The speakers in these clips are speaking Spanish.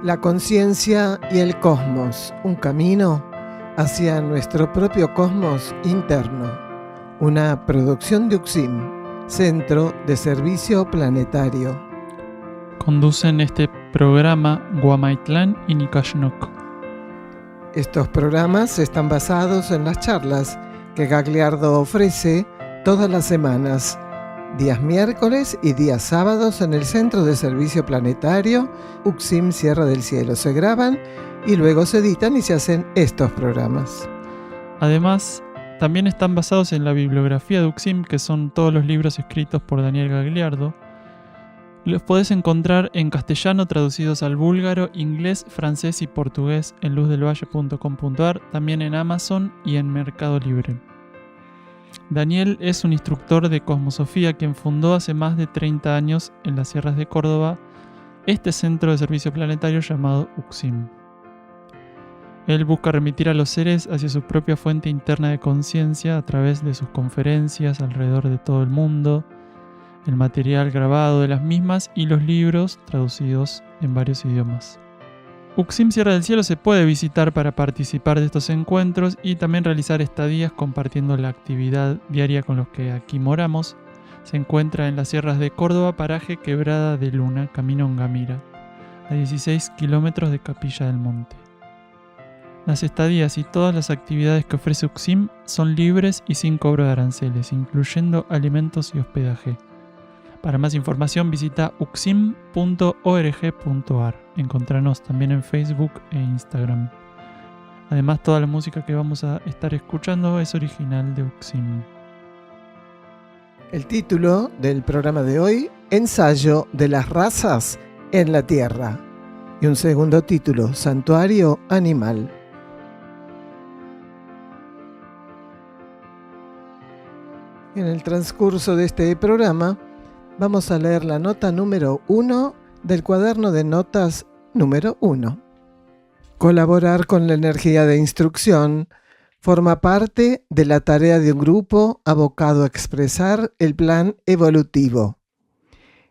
La conciencia y el cosmos, un camino hacia nuestro propio cosmos interno. Una producción de UXIM, Centro de Servicio Planetario. Conducen este programa Guamaitlán y Nicashnok. Estos programas están basados en las charlas que Gagliardo ofrece todas las semanas, días miércoles y días sábados en el Centro de Servicio Planetario UXIM Sierra del Cielo. Se graban y luego se editan y se hacen estos programas. Además, también están basados en la bibliografía de UXIM, que son todos los libros escritos por Daniel Gagliardo. Los podés encontrar en castellano traducidos al búlgaro, inglés, francés y portugués en luzdelvalle.com.ar, también en Amazon y en Mercado Libre. Daniel es un instructor de cosmosofía quien fundó hace más de 30 años en las sierras de Córdoba este centro de servicio planetario llamado UXIM. Él busca remitir a los seres hacia su propia fuente interna de conciencia a través de sus conferencias alrededor de todo el mundo, el material grabado de las mismas y los libros traducidos en varios idiomas. UXIM Sierra del Cielo se puede visitar para participar de estos encuentros y también realizar estadías compartiendo la actividad diaria con los que aquí moramos. Se encuentra en las sierras de Córdoba, paraje Quebrada de Luna, camino Ongamira, a 16 kilómetros de Capilla del Monte. Las estadías y todas las actividades que ofrece UXIM son libres y sin cobro de aranceles, incluyendo alimentos y hospedaje. Para más información visita uxim.org.ar. Encontranos también en Facebook e Instagram. Además, toda la música que vamos a estar escuchando es original de UXIM. El título del programa de hoy, Ensayo de las razas en la Tierra. Y un segundo título, Santuario Animal. En el transcurso de este programa vamos a leer la nota número 1 del cuaderno de notas número 1. Colaborar con la energía de instrucción forma parte de la tarea de un grupo abocado a expresar el plan evolutivo.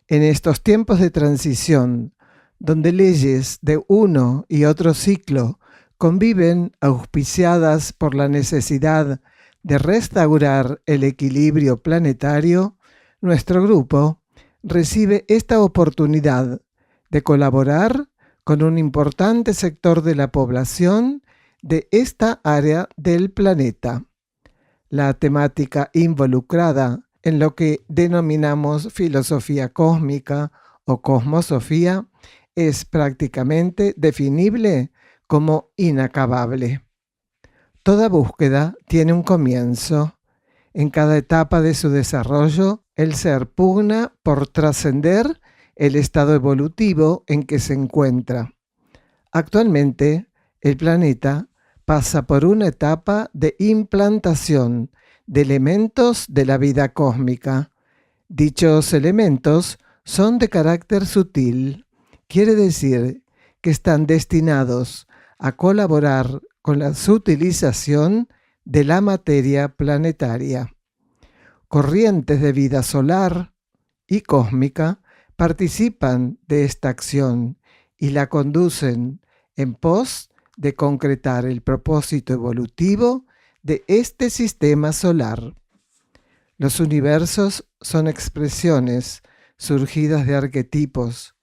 En estos tiempos de transición, donde leyes de uno y otro ciclo conviven auspiciadas por la necesidad de restaurar el equilibrio planetario, nuestro grupo recibe esta oportunidad de colaborar con un importante sector de la población de esta área del planeta. La temática involucrada en lo que denominamos filosofía cósmica o cosmosofía es prácticamente definible como inacabable. Toda búsqueda tiene un comienzo. En cada etapa de su desarrollo, el ser pugna por trascender el estado evolutivo en que se encuentra. Actualmente, el planeta pasa por una etapa de implantación de elementos de la vida cósmica. Dichos elementos son de carácter sutil, quiere decir que están destinados a colaborar con la sutilización de la materia planetaria. Corrientes de vida solar y cósmica participan de esta acción y la conducen en pos de concretar el propósito evolutivo de este sistema solar. Los universos son expresiones surgidas de arquetipos.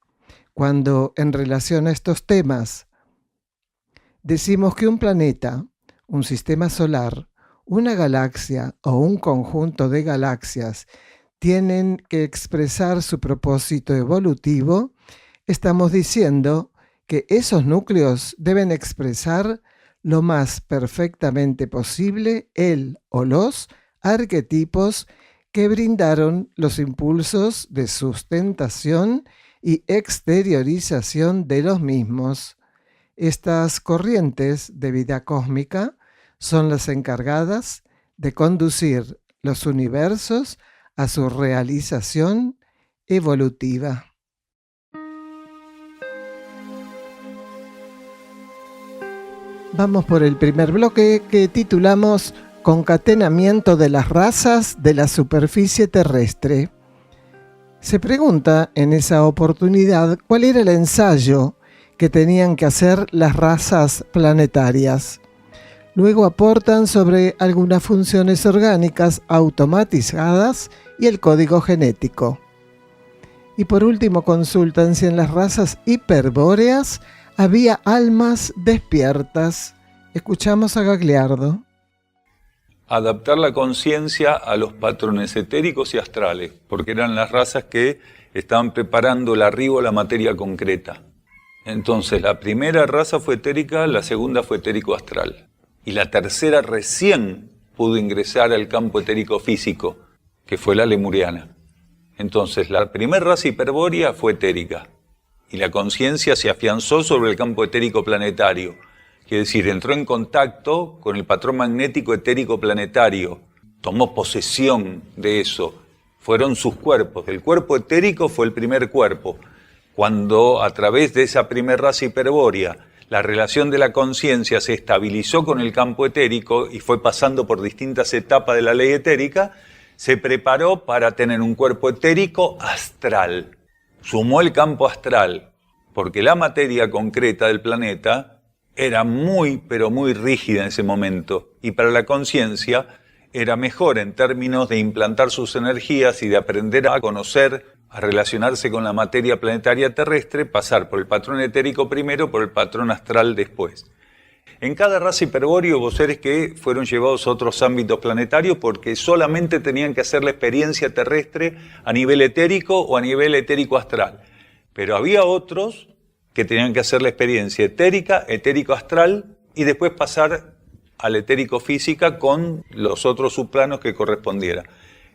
Cuando en relación a estos temas decimos que un planeta, un sistema solar, una galaxia o un conjunto de galaxias tienen que expresar su propósito evolutivo, estamos diciendo que esos núcleos deben expresar lo más perfectamente posible el o los arquetipos que brindaron los impulsos de sustentación y exteriorización de los mismos. Estas corrientes de vida cósmica son las encargadas de conducir los universos a su realización evolutiva. Vamos por el primer bloque que titulamos Concatenamiento de las razas de la superficie terrestre. Se pregunta en esa oportunidad cuál era el ensayo que tenían que hacer las razas planetarias. Luego aportan sobre algunas funciones orgánicas automatizadas y el código genético. Y por último consultan si en las razas hiperbóreas había almas despiertas. Escuchamos a Gagliardo. Adaptar la conciencia a los patrones etéricos y astrales, porque eran las razas que estaban preparando el arribo a la materia concreta. Entonces, la primera raza fue etérica, la segunda fue etérico-astral. Y la tercera recién pudo ingresar al campo etérico físico, que fue la lemuriana. Entonces, la primera raza hiperbórea fue etérica, y la conciencia se afianzó sobre el campo etérico planetario. Quiere decir, entró en contacto con el patrón magnético etérico planetario, tomó posesión de eso, fueron sus cuerpos. El cuerpo etérico fue el primer cuerpo. Cuando a través de esa primera raza hiperbórea la relación de la conciencia se estabilizó con el campo etérico y fue pasando por distintas etapas de la ley etérica, se preparó para tener un cuerpo etérico astral. Sumó el campo astral, porque la materia concreta del planeta era muy, pero muy rígida en ese momento. Y para la conciencia era mejor en términos de implantar sus energías y de aprender a conocer, a relacionarse con la materia planetaria terrestre, pasar por el patrón etérico primero, por el patrón astral después. En cada raza hiperbórea hubo seres que fueron llevados a otros ámbitos planetarios porque solamente tenían que hacer la experiencia terrestre a nivel etérico o a nivel etérico-astral. Pero había otros que tenían que hacer la experiencia etérica, etérico-astral y después pasar al etérico-física con los otros subplanos que correspondiera.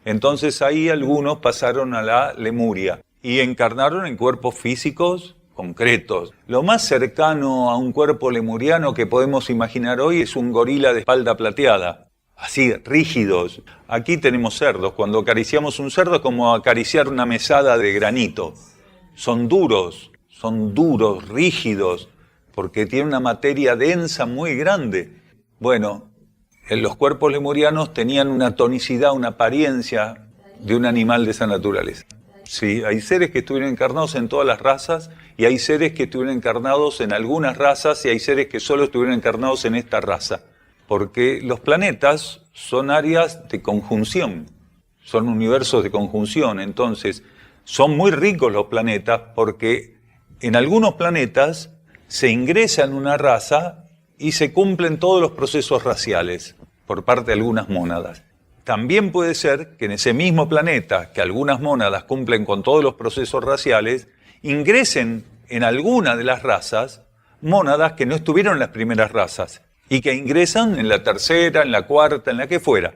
Entonces ahí algunos pasaron a la Lemuria y encarnaron en cuerpos físicos concretos. Lo más cercano a un cuerpo lemuriano que podemos imaginar hoy es un gorila de espalda plateada, así rígidos. Aquí tenemos cerdos, cuando acariciamos un cerdo es como acariciar una mesada de granito. Son duros, rígidos, porque tienen una materia densa muy grande. Bueno, en los cuerpos lemurianos tenían una tonicidad, una apariencia de un animal de esa naturaleza. Sí, hay seres que estuvieron encarnados en todas las razas y hay seres que estuvieron encarnados en algunas razas y hay seres que solo estuvieron encarnados en esta raza. Porque los planetas son áreas de conjunción, son universos de conjunción. Entonces, son muy ricos los planetas porque en algunos planetas se ingresa en una raza y se cumplen todos los procesos raciales por parte de algunas mónadas. También puede ser que en ese mismo planeta, que algunas mónadas cumplen con todos los procesos raciales, ingresen en alguna de las razas mónadas que no estuvieron en las primeras razas y que ingresan en la tercera, en la cuarta, en la que fuera.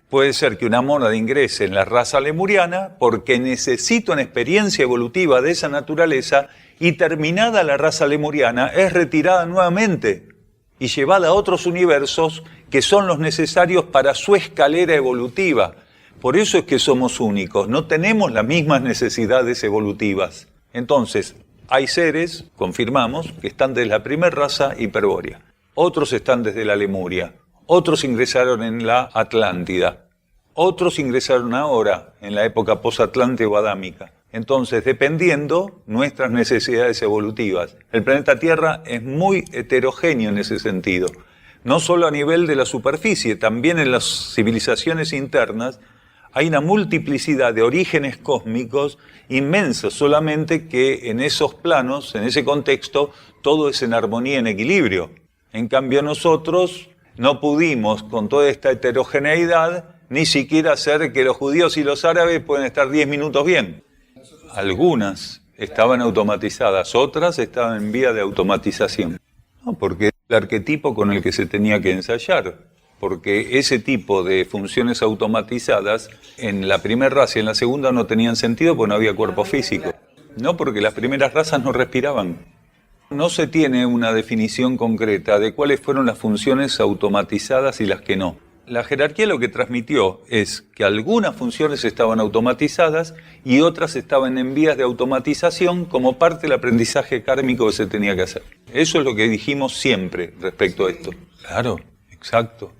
Puede ser que una mónada ingrese en la raza lemuriana porque necesita una experiencia evolutiva de esa naturaleza y terminada la raza lemuriana es retirada nuevamente y llevada a otros universos que son los necesarios para su escalera evolutiva. Por eso es que somos únicos, no tenemos las mismas necesidades evolutivas. Entonces, hay seres, confirmamos, que están desde la primera raza hiperbórea. Otros están desde la Lemuria. Otros ingresaron en la Atlántida. Otros ingresaron ahora, en la época posatlántica o adámica. Entonces, dependiendo nuestras necesidades evolutivas. El planeta Tierra es muy heterogéneo en ese sentido. No solo a nivel de la superficie, también en las civilizaciones internas hay una multiplicidad de orígenes cósmicos inmensos, solamente que en esos planos, en ese contexto, todo es en armonía, en equilibrio. En cambio nosotros no pudimos, con toda esta heterogeneidad, ni siquiera hacer que los judíos y los árabes puedan estar 10 minutos bien. Algunas estaban automatizadas, otras estaban en vía de automatización. No, porque el arquetipo con el que se tenía que ensayar, porque ese tipo de funciones automatizadas en la primera raza y en la segunda no tenían sentido porque no había cuerpo físico. No, porque las primeras razas no respiraban. No se tiene una definición concreta de cuáles fueron las funciones automatizadas y las que no. La jerarquía lo que transmitió es que algunas funciones estaban automatizadas y otras estaban en vías de automatización como parte del aprendizaje kármico que se tenía que hacer. Eso es lo que dijimos siempre respecto a esto. Claro, exacto.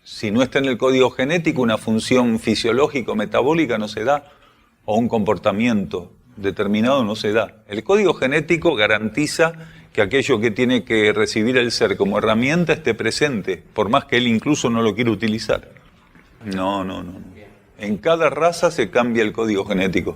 Si no está en el código genético, una función fisiológico-metabólica no se da, o un comportamiento determinado no se da. El código genético garantiza que aquello que tiene que recibir el ser como herramienta esté presente, por más que él incluso no lo quiera utilizar. No. En cada raza se cambia el código genético.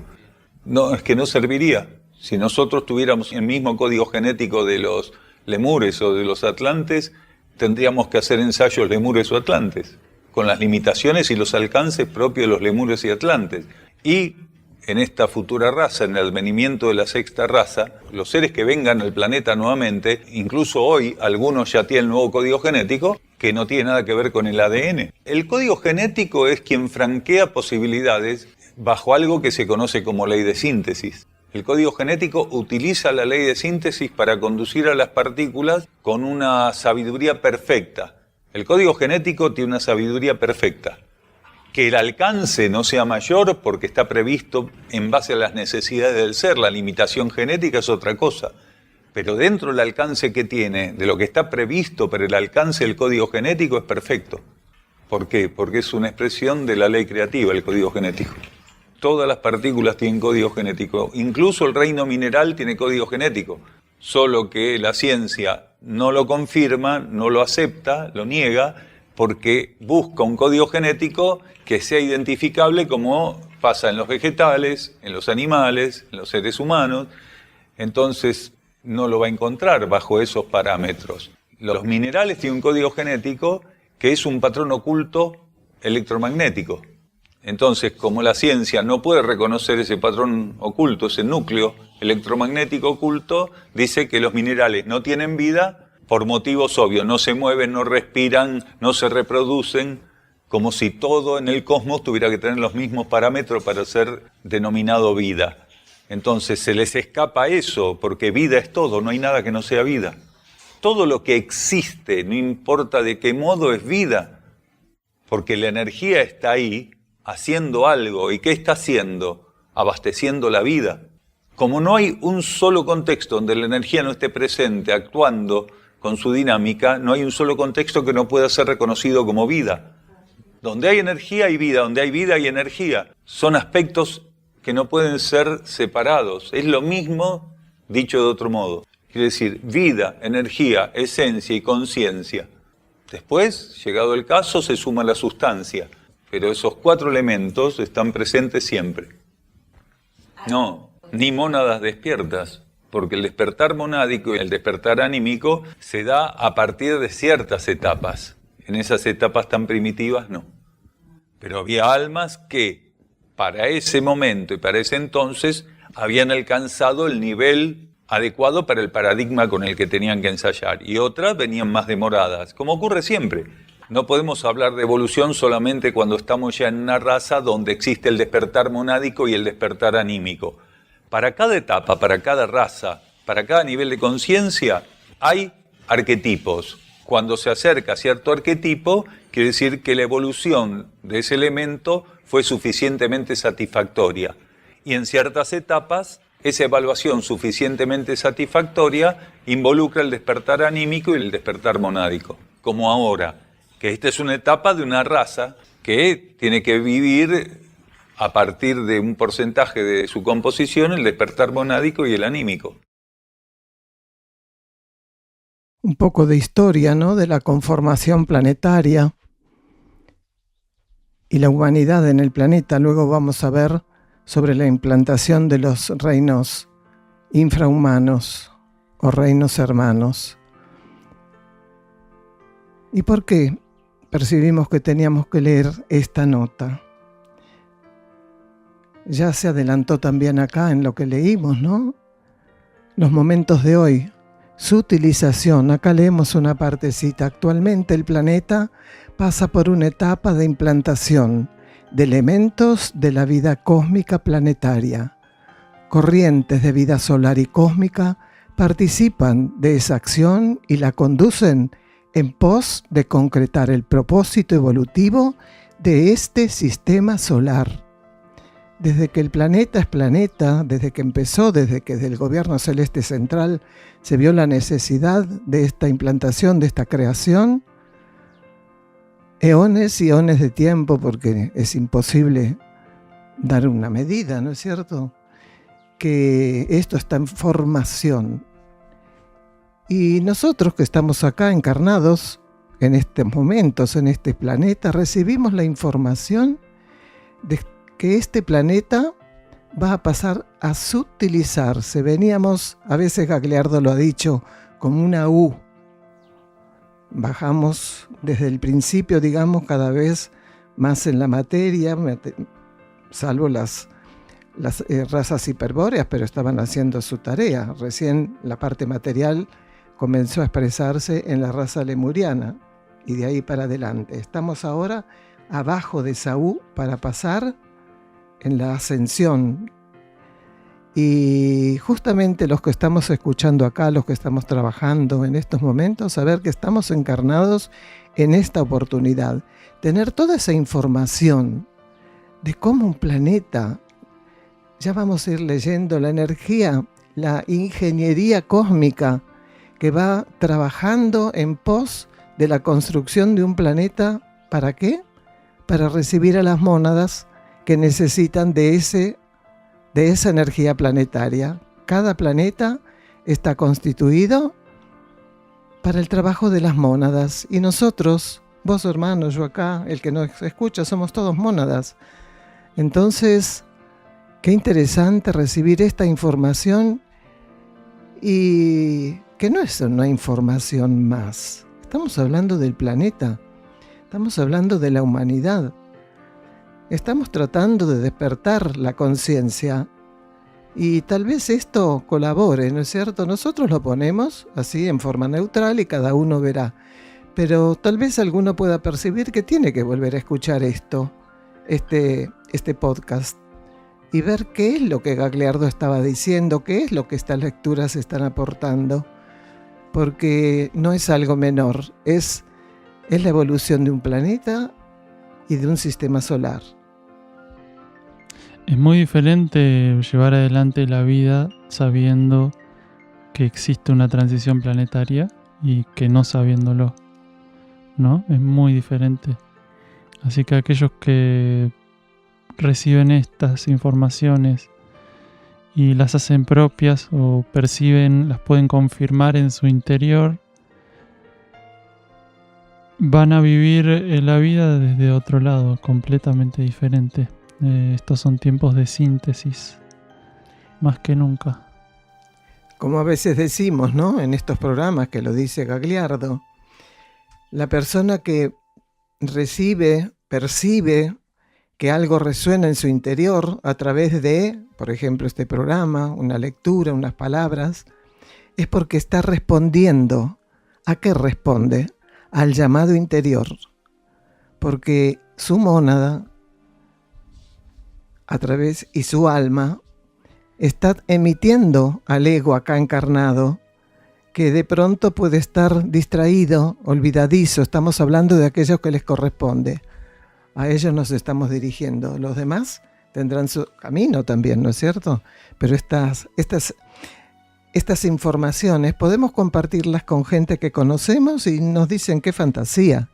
No, es que no serviría. Si nosotros tuviéramos el mismo código genético de los lemures o de los atlantes, tendríamos que hacer ensayos lemures o atlantes, con las limitaciones y los alcances propios de los lemures y atlantes. Y en esta futura raza, en el advenimiento de la sexta raza, los seres que vengan al planeta nuevamente, incluso hoy algunos ya tienen nuevo código genético, que no tiene nada que ver con el ADN. El código genético es quien franquea posibilidades bajo algo que se conoce como ley de síntesis. El código genético utiliza la ley de síntesis para conducir a las partículas con una sabiduría perfecta. El código genético tiene una sabiduría perfecta. Que el alcance no sea mayor porque está previsto en base a las necesidades del ser. La limitación genética es otra cosa. Pero dentro del alcance que tiene, de lo que está previsto para el alcance del código genético, es perfecto. ¿Por qué? Porque es una expresión de la ley creativa, el código genético. Todas las partículas tienen código genético. Incluso el reino mineral tiene código genético. Solo que la ciencia no lo confirma, no lo acepta, lo niega, porque busca un código genético que sea identificable como pasa en los vegetales, en los animales, en los seres humanos. Entonces no lo va a encontrar bajo esos parámetros. Los minerales tienen un código genético que es un patrón oculto electromagnético. Entonces, como la ciencia no puede reconocer ese patrón oculto, ese núcleo electromagnético oculto, dice que los minerales no tienen vida por motivos obvios, no se mueven, no respiran, no se reproducen, como si todo en el cosmos tuviera que tener los mismos parámetros para ser denominado vida. Entonces se les escapa eso, porque vida es todo, no hay nada que no sea vida. Todo lo que existe, no importa de qué modo, es vida, porque la energía está ahí, haciendo algo. ¿Y qué está haciendo? Abasteciendo la vida. Como no hay un solo contexto donde la energía no esté presente, actuando con su dinámica, no hay un solo contexto que no pueda ser reconocido como vida. Donde hay energía hay vida, donde hay vida hay energía. Son aspectos que no pueden ser separados. Es lo mismo dicho de otro modo. Quiere decir, vida, energía, esencia y conciencia. Después, llegado el caso, se suma la sustancia. Pero esos 4 elementos están presentes siempre. No, ni mónadas despiertas, porque el despertar monádico y el despertar anímico se da a partir de ciertas etapas. En esas etapas tan primitivas no. Pero había almas que para ese momento y para ese entonces habían alcanzado el nivel adecuado para el paradigma con el que tenían que ensayar, y otras venían más demoradas, como ocurre siempre. No podemos hablar de evolución solamente cuando estamos ya en una raza donde existe el despertar monádico y el despertar anímico. Para cada etapa, para cada raza, para cada nivel de conciencia, hay arquetipos. Cuando se acerca a cierto arquetipo, quiere decir que la evolución de ese elemento fue suficientemente satisfactoria. Y en ciertas etapas, esa evaluación suficientemente satisfactoria involucra el despertar anímico y el despertar monádico. Como ahora, que esta es una etapa de una raza que tiene que vivir a partir de un porcentaje de su composición el despertar monádico y el anímico. Un poco de historia, ¿no?, de la conformación planetaria y la humanidad en el planeta. Luego vamos a ver sobre la implantación de los reinos infrahumanos o reinos hermanos. ¿Y por qué percibimos que teníamos que leer esta nota? Ya se adelantó también acá en lo que leímos, ¿no? Los momentos de hoy, su utilización. Acá leemos una partecita. Actualmente el planeta pasa por una etapa de implantación de elementos de la vida cósmica planetaria. Corrientes de vida solar y cósmica participan de esa acción y la conducen en pos de concretar el propósito evolutivo de este sistema solar. Desde que el planeta es planeta, desde que empezó, desde que desde el gobierno celeste central se vio la necesidad de esta implantación, de esta creación, eones y eones de tiempo, porque es imposible dar una medida, ¿no es cierto?, que esto está en formación. Y nosotros que estamos acá encarnados en estos momentos, en este planeta, recibimos la información de que este planeta va a pasar a sutilizarse. Veníamos, a veces Gagliardo lo ha dicho, como una U. Bajamos desde el principio, digamos, cada vez más en la materia, salvo las razas hiperbóreas, pero estaban haciendo su tarea. Recién la parte material comenzó a expresarse en la raza lemuriana y de ahí para adelante. Estamos ahora abajo de esa U para pasar en la ascensión. Y justamente los que estamos escuchando acá, los que estamos trabajando en estos momentos, saber que estamos encarnados en esta oportunidad, tener toda esa información de cómo un planeta, ya vamos a ir leyendo la energía, la ingeniería cósmica que va trabajando en pos de la construcción de un planeta. ¿Para qué? Para recibir a las mónadas que necesitan de esa energía planetaria. Cada planeta está constituido para el trabajo de las mónadas. Y nosotros, vos hermano, yo acá, el que nos escucha, somos todos mónadas. Entonces, qué interesante recibir esta información y que no es una información más. Estamos hablando del planeta, estamos hablando de la humanidad. Estamos tratando de despertar la conciencia y tal vez esto colabore, ¿no es cierto? Nosotros lo ponemos así en forma neutral y cada uno verá, pero tal vez alguno pueda percibir que tiene que volver a escuchar este podcast y ver qué es lo que Gagliardo estaba diciendo, qué es lo que estas lecturas están aportando, porque no es algo menor, es la evolución de un planeta y de un sistema solar. Es muy diferente llevar adelante la vida sabiendo que existe una transición planetaria y que no sabiéndolo, ¿no? Es muy diferente. Así que aquellos que reciben estas informaciones y las hacen propias o perciben, las pueden confirmar en su interior, van a vivir la vida desde otro lado, completamente diferente. Estos son tiempos de síntesis, más que nunca. Como a veces decimos, ¿no? En estos programas que lo dice Gagliardo, la persona que percibe que algo resuena en su interior a través de, por ejemplo, este programa, una lectura, unas palabras, es porque está respondiendo. ¿A qué responde? Al llamado interior. Porque su mónada, a través, y su alma, está emitiendo al ego acá encarnado, que de pronto puede estar distraído, olvidadizo. Estamos hablando de aquellos que les corresponde. A ellos nos estamos dirigiendo. Los demás tendrán su camino también, ¿no es cierto? Pero estas informaciones podemos compartirlas con gente que conocemos y nos dicen qué fantasía,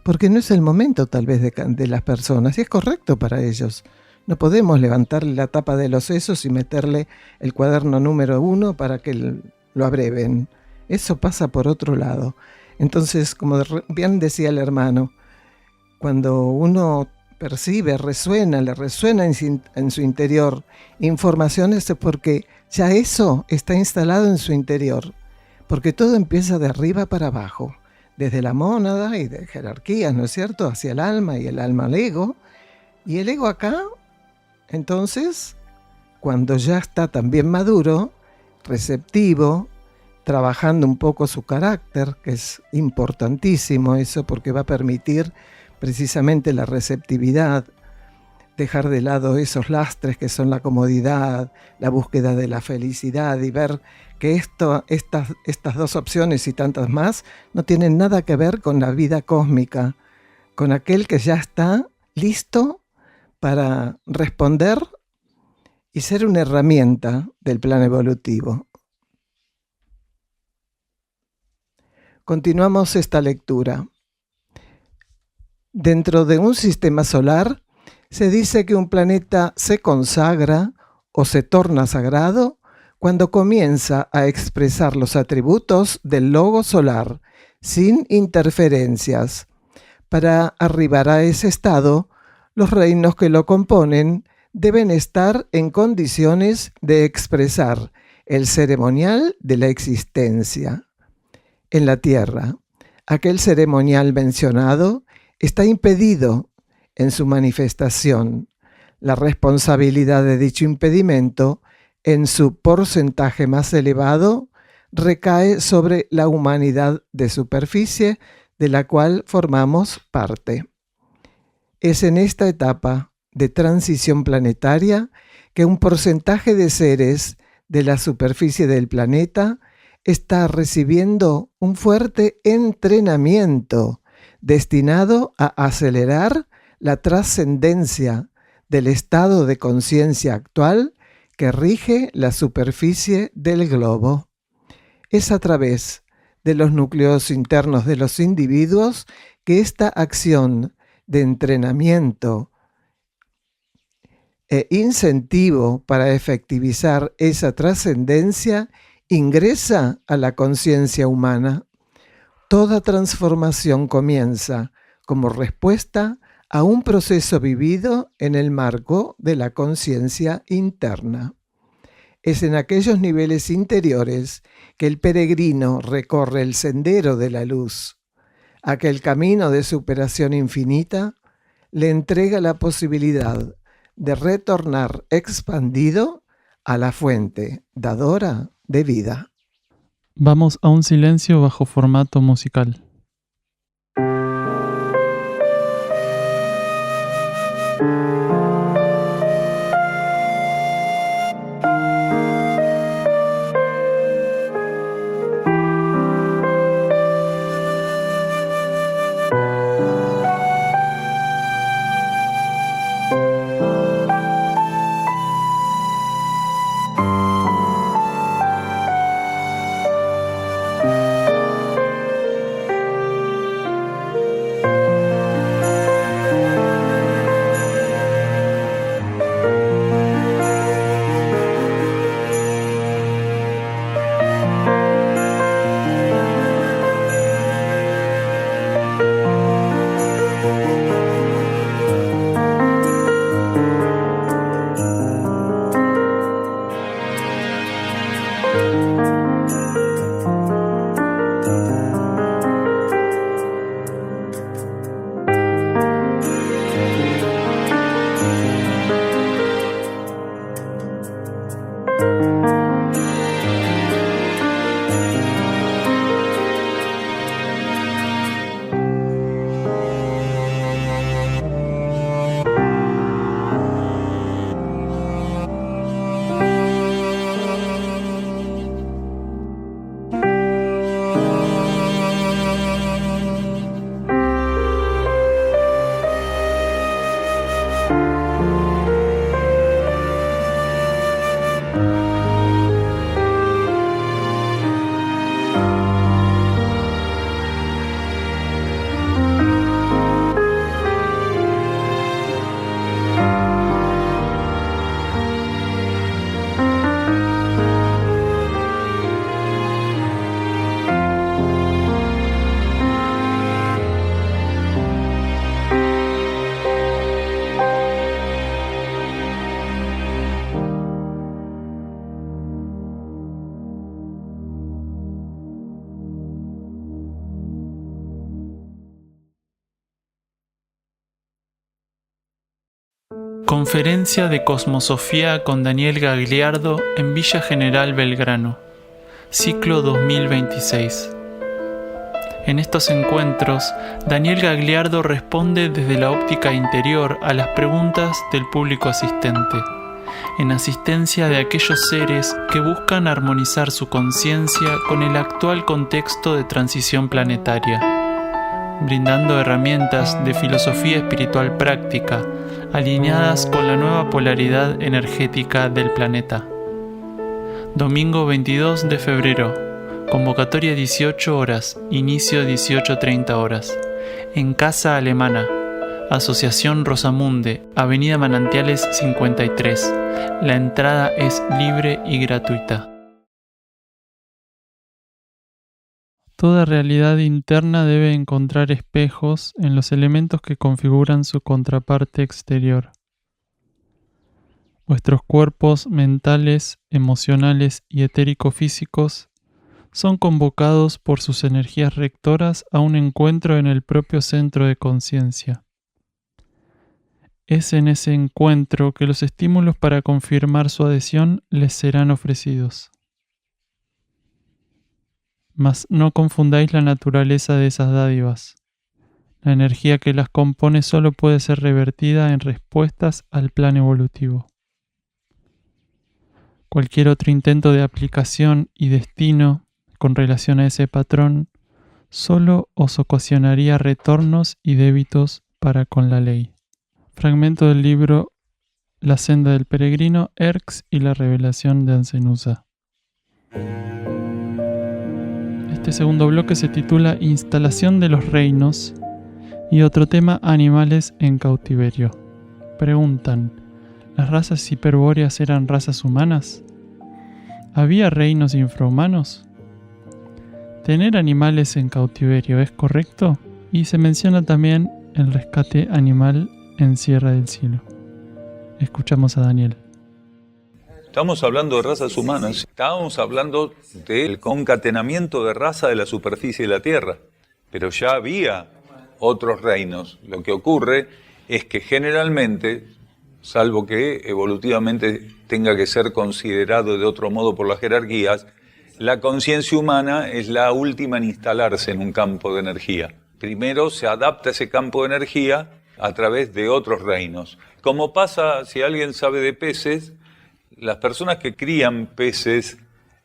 porque no es el momento tal vez de las personas, y es correcto para ellos. No podemos levantarle la tapa de los sesos y meterle el cuaderno número 1 para que lo abreven. Eso pasa por otro lado. Entonces, como bien decía el hermano, cuando uno percibe, le resuena en su interior informaciones, es porque ya eso está instalado en su interior. Porque todo empieza de arriba para abajo, desde la mónada y de jerarquías, ¿no es cierto?, hacia el alma y el alma al ego. Y el ego acá, entonces, cuando ya está también maduro, receptivo, trabajando un poco su carácter, que es importantísimo eso porque va a permitir precisamente la receptividad, dejar de lado esos lastres que son la comodidad, la búsqueda de la felicidad y ver que estas dos opciones y tantas más no tienen nada que ver con la vida cósmica, con aquel que ya está listo para responder y ser una herramienta del plan evolutivo. Continuamos esta lectura. Dentro de un sistema solar se dice que un planeta se consagra o se torna sagrado cuando comienza a expresar los atributos del logo solar sin interferencias. Para arribar a ese estado, los reinos que lo componen deben estar en condiciones de expresar el ceremonial de la existencia. En la Tierra, aquel ceremonial mencionado está impedido en su manifestación. La responsabilidad de dicho impedimento, en su porcentaje más elevado, recae sobre la humanidad de superficie de la cual formamos parte. Es en esta etapa de transición planetaria que un porcentaje de seres de la superficie del planeta está recibiendo un fuerte entrenamiento destinado a acelerar la trascendencia del estado de conciencia actual que rige la superficie del globo. Es a través de los núcleos internos de los individuos que esta acción de entrenamiento e incentivo para efectivizar esa trascendencia ingresa a la conciencia humana. Toda transformación comienza como respuesta a un proceso vivido en el marco de la conciencia interna. Es en aquellos niveles interiores que el peregrino recorre el sendero de la luz. Aquel camino de superación infinita le entrega la posibilidad de retornar expandido a la fuente dadora de vida. Vamos a un silencio bajo formato musical. Conferencia de Cosmosofía con Daniel Gagliardo en Villa General Belgrano. Ciclo 2026. En estos encuentros, Daniel Gagliardo responde desde la óptica interior a las preguntas del público asistente, en asistencia de aquellos seres que buscan armonizar su conciencia con el actual contexto de transición planetaria, brindando herramientas de filosofía espiritual práctica, alineadas con la nueva polaridad energética del planeta. Domingo 22 de febrero, convocatoria 18 horas, inicio 18:30 horas, en Casa Alemana, Asociación Rosamunde, Avenida Manantiales 53. La entrada es libre y gratuita. Toda realidad interna debe encontrar espejos en los elementos que configuran su contraparte exterior. Vuestros cuerpos mentales, emocionales y etérico-físicos son convocados por sus energías rectoras a un encuentro en el propio centro de conciencia. Es en ese encuentro que los estímulos para confirmar su adhesión les serán ofrecidos. Mas no confundáis la naturaleza de esas dádivas. La energía que las compone solo puede ser revertida en respuestas al plan evolutivo. Cualquier otro intento de aplicación y destino con relación a ese patrón solo os ocasionaría retornos y débitos para con la ley. Fragmento del libro La senda del peregrino, Erx y la revelación de Ancenusa. Este segundo bloque se titula Instalación de los reinos y otro tema, Animales en cautiverio. Preguntan, ¿las razas hiperbóreas eran razas humanas? ¿Había reinos infrahumanos? ¿Tener animales en cautiverio es correcto? Y se menciona también el rescate animal en Sierra del Cielo. Escuchamos a Daniel. Estamos hablando de razas humanas, estábamos hablando del concatenamiento de raza de la superficie de la Tierra, pero ya había otros reinos. Lo que ocurre es que generalmente, salvo que evolutivamente tenga que ser considerado de otro modo por las jerarquías, la conciencia humana es la última en instalarse en un campo de energía. Primero se adapta a ese campo de energía a través de otros reinos. Como pasa, si alguien sabe de peces, las personas que crían peces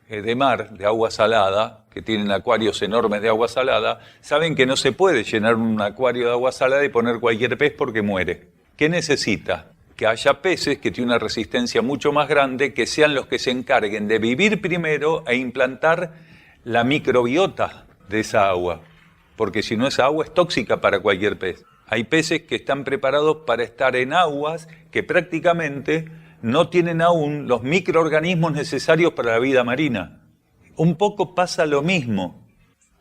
de mar, de agua salada, que tienen acuarios enormes de agua salada, saben que no se puede llenar un acuario de agua salada y poner cualquier pez porque muere. ¿Qué necesita? Que haya peces que tienen una resistencia mucho más grande, que sean los que se encarguen de vivir primero e implantar la microbiota de esa agua, porque si no esa agua es tóxica para cualquier pez. Hay peces que están preparados para estar en aguas que prácticamente no tienen aún los microorganismos necesarios para la vida marina. Un poco pasa lo mismo.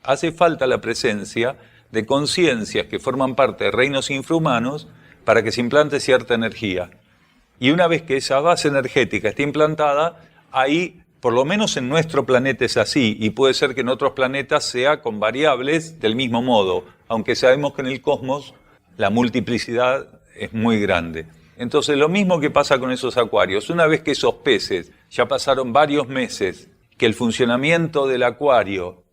Hace falta la presencia de conciencias que forman parte de reinos infrahumanos para que se implante cierta energía. Y una vez que esa base energética esté implantada, ahí, por lo menos en nuestro planeta es así, y puede ser que en otros planetas sea con variables del mismo modo, aunque sabemos que en el cosmos la multiplicidad es muy grande. Entonces, lo mismo que pasa con esos acuarios, una vez que esos peces ya pasaron varios meses, que el funcionamiento del acuario,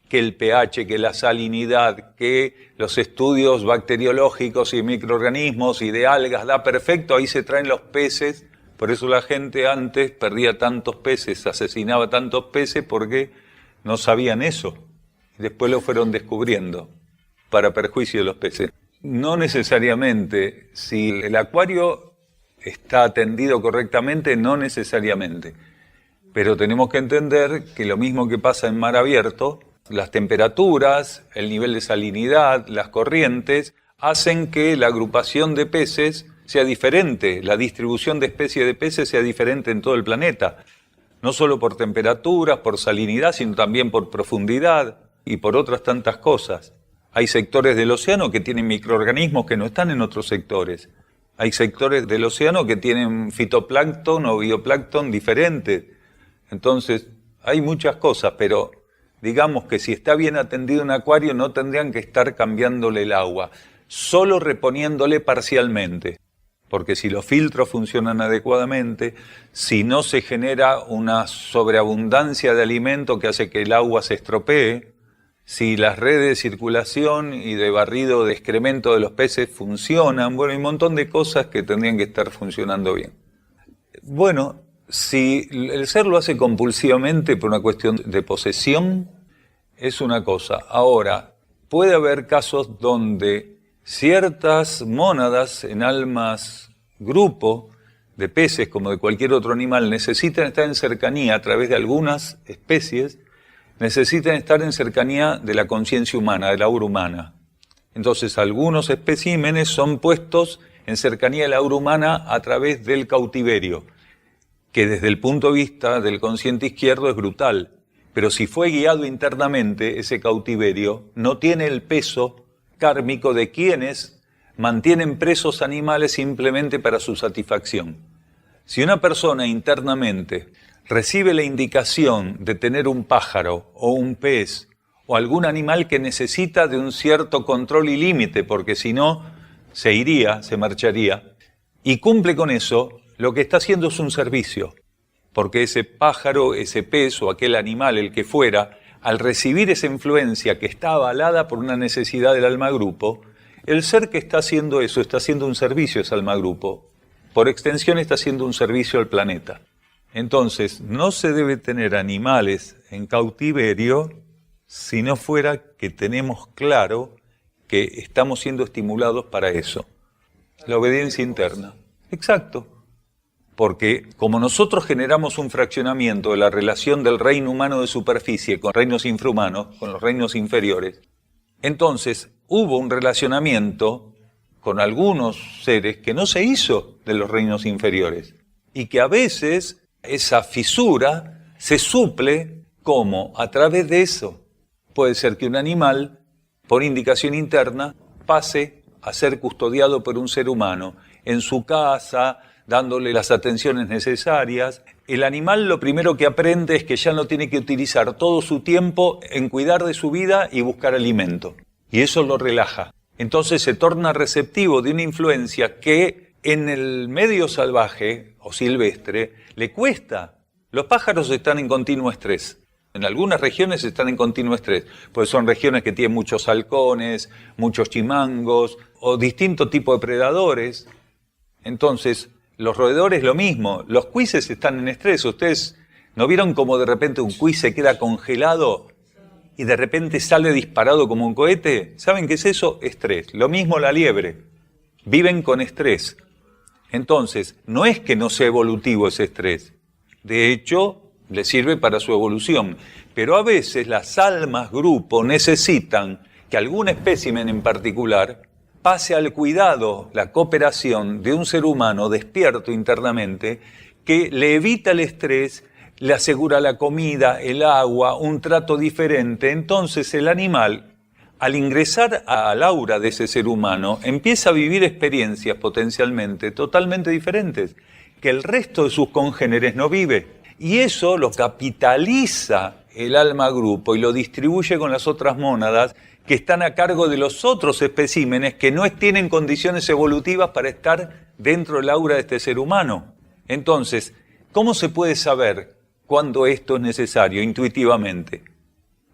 que el pH, que la salinidad, que los estudios bacteriológicos y microorganismos y de algas da perfecto, ahí se traen los peces. Por eso la gente antes perdía tantos peces, asesinaba tantos peces porque no sabían eso. Después lo fueron descubriendo para perjuicio de los peces. No necesariamente, si el acuario está atendido correctamente, no necesariamente. Pero tenemos que entender que lo mismo que pasa en mar abierto, las temperaturas, el nivel de salinidad, las corrientes, hacen que la agrupación de peces sea diferente, la distribución de especies de peces sea diferente en todo el planeta. No solo por temperaturas, por salinidad, sino también por profundidad y por otras tantas cosas. Hay sectores del océano que tienen microorganismos que no están en otros sectores. Hay sectores del océano que tienen fitoplancton o bioplancton diferentes. Entonces, hay muchas cosas, pero digamos que si está bien atendido un acuario no tendrían que estar cambiándole el agua, solo reponiéndole parcialmente. Porque si los filtros funcionan adecuadamente, si no se genera una sobreabundancia de alimento que hace que el agua se estropee, si las redes de circulación y de barrido de excremento de los peces funcionan, bueno, hay un montón de cosas que tendrían que estar funcionando bien. Bueno, si el ser lo hace compulsivamente por una cuestión de posesión, es una cosa. Ahora, puede haber casos donde ciertas mónadas en almas grupo de peces, como de cualquier otro animal, necesitan estar en cercanía a través de algunas especies, necesitan estar en cercanía de la conciencia humana, de la aura humana. Entonces, algunos especímenes son puestos en cercanía de la aura humana a través del cautiverio, que desde el punto de vista del consciente izquierdo es brutal, Pero si fue guiado internamente, ese cautiverio no tiene el peso kármico de quienes mantienen presos animales simplemente para su satisfacción. Si una persona internamente recibe la indicación de tener un pájaro o un pez o algún animal que necesita de un cierto control y límite, porque si no se iría, se marcharía, y cumple con eso, lo que está haciendo es un servicio, porque ese pájaro, ese pez o aquel animal, el que fuera, al recibir esa influencia que está avalada por una necesidad del alma grupo, el ser que está haciendo eso está haciendo un servicio a ese alma grupo. Por extensión está haciendo un servicio al planeta. Entonces, no se debe tener animales en cautiverio si no fuera que tenemos claro que estamos siendo estimulados para eso. La obediencia interna. Exacto. Porque como nosotros generamos un fraccionamiento de la relación del reino humano de superficie con reinos infrahumanos, con los reinos inferiores, entonces hubo un relacionamiento con algunos seres que no se hizo de los reinos inferiores y que a veces esa fisura se suple como a través de eso. Puede ser que un animal, por indicación interna, pase a ser custodiado por un ser humano en su casa, dándole las atenciones necesarias. El animal lo primero que aprende es que ya no tiene que utilizar todo su tiempo en cuidar de su vida y buscar alimento. Y eso lo relaja. Entonces se torna receptivo de una influencia que en el medio salvaje o silvestre le cuesta. Los pájaros están en continuo estrés. En algunas regiones están en continuo estrés, pues son regiones que tienen muchos halcones, muchos chimangos o distintos tipos de predadores. Entonces, los roedores lo mismo, los cuises están en estrés. ¿Ustedes no vieron cómo de repente un cuis se queda congelado y de repente sale disparado como un cohete? ¿Saben qué es eso? Estrés. Lo mismo la liebre. Viven con estrés. Entonces, no es que no sea evolutivo ese estrés. De hecho, le sirve para su evolución. Pero a veces las almas grupo necesitan que algún espécimen en particular pase al cuidado, la cooperación de un ser humano despierto internamente que le evita el estrés, le asegura la comida, el agua, un trato diferente. Entonces el animal, al ingresar al aura de ese ser humano, empieza a vivir experiencias potencialmente totalmente diferentes que el resto de sus congéneres no vive. Y eso lo capitaliza el alma grupo y lo distribuye con las otras mónadas que están a cargo de los otros especímenes que no tienen condiciones evolutivas para estar dentro del aura de este ser humano. Entonces, ¿cómo se puede saber cuándo esto es necesario intuitivamente?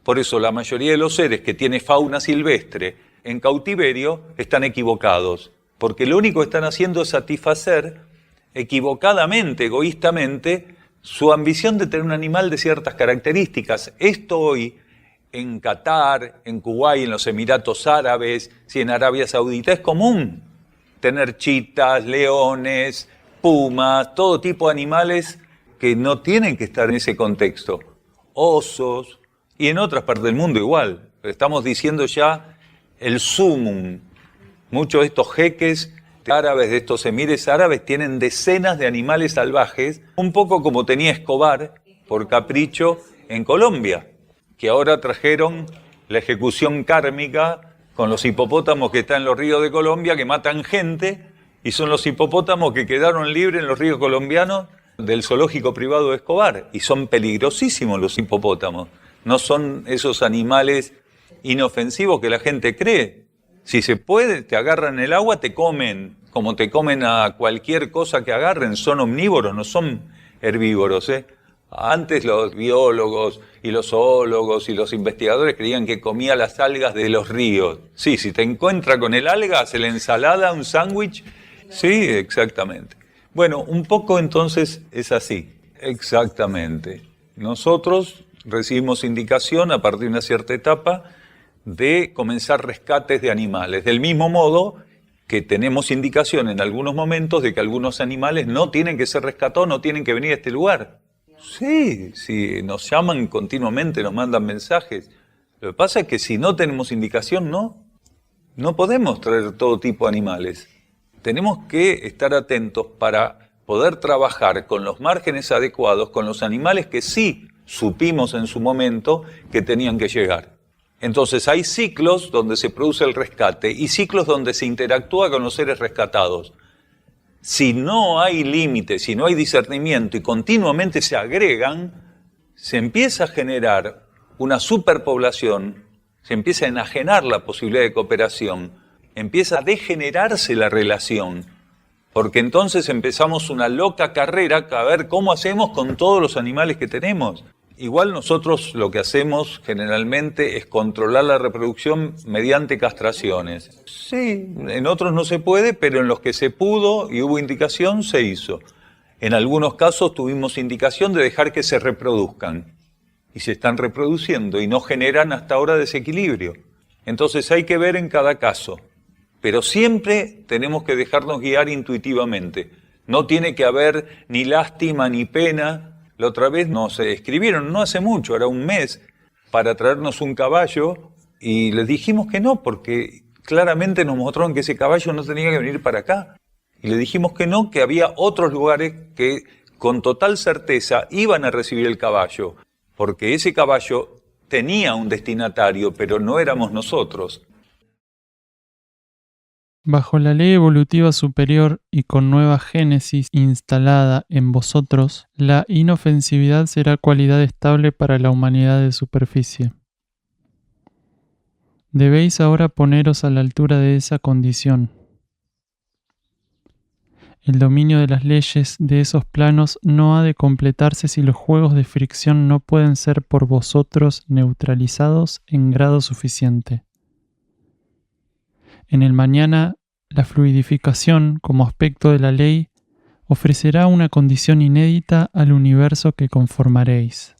Por eso la mayoría de los seres que tiene fauna silvestre en cautiverio están equivocados, porque lo único que están haciendo es satisfacer equivocadamente, egoístamente, su ambición de tener un animal de ciertas características. Esto hoy en Qatar, en Kuwait, en los Emiratos Árabes, en Arabia Saudita, es común tener chitas, leones, pumas, todo tipo de animales que no tienen que estar en ese contexto. Osos, y en otras partes del mundo igual. Estamos diciendo ya el sumum. Muchos de estos jeques árabes, de estos emires árabes, tienen decenas de animales salvajes, un poco como tenía Escobar, por capricho, en Colombia, que ahora trajeron la ejecución kármica con los hipopótamos que están en los ríos de Colombia, que matan gente, y son los hipopótamos que quedaron libres en los ríos colombianos del zoológico privado de Escobar, y son peligrosísimos los hipopótamos. No son esos animales inofensivos que la gente cree. Si se puede, te agarran el agua, te comen, como te comen a cualquier cosa que agarren. Son omnívoros, no son herbívoros, Antes los biólogos y los zoólogos y los investigadores creían que comía las algas de los ríos. Sí, si te encuentra con el alga, hace la ensalada, un sándwich. Sí, exactamente. Bueno, un poco entonces es así. Exactamente. Nosotros recibimos indicación a partir de una cierta etapa de comenzar rescates de animales. Del mismo modo que tenemos indicación en algunos momentos de que algunos animales no tienen que ser rescatados, no tienen que venir a este lugar. Sí, nos llaman continuamente, nos mandan mensajes. Lo que pasa es que si no tenemos indicación, no podemos traer todo tipo de animales. Tenemos que estar atentos para poder trabajar con los márgenes adecuados, con los animales que sí supimos en su momento que tenían que llegar. Entonces hay ciclos donde se produce el rescate y ciclos donde se interactúa con los seres rescatados. Si no hay límite, si no hay discernimiento y continuamente se agregan, se empieza a generar una superpoblación, se empieza a enajenar la posibilidad de cooperación, empieza a degenerarse la relación, porque entonces empezamos una loca carrera a ver cómo hacemos con todos los animales que tenemos. Igual nosotros lo que hacemos generalmente es controlar la reproducción mediante castraciones. Sí, en otros no se puede, pero en los que se pudo y hubo indicación, se hizo. En algunos casos tuvimos indicación de dejar que se reproduzcan. Y se están reproduciendo y no generan hasta ahora desequilibrio. Entonces hay que ver en cada caso. Pero siempre tenemos que dejarnos guiar intuitivamente. No tiene que haber ni lástima ni pena. La otra vez nos escribieron, no hace mucho, era un mes, para traernos un caballo y les dijimos que no, porque claramente nos mostraron que ese caballo no tenía que venir para acá. Y le dijimos que no, que había otros lugares que con total certeza iban a recibir el caballo, porque ese caballo tenía un destinatario, pero no éramos nosotros. Bajo la ley evolutiva superior y con nueva génesis instalada en vosotros, la inofensividad será cualidad estable para la humanidad de superficie. Debéis ahora poneros a la altura de esa condición. El dominio de las leyes de esos planos no ha de completarse si los juegos de fricción no pueden ser por vosotros neutralizados en grado suficiente. En el mañana, la fluidificación, como aspecto de la ley, ofrecerá una condición inédita al universo que conformaréis.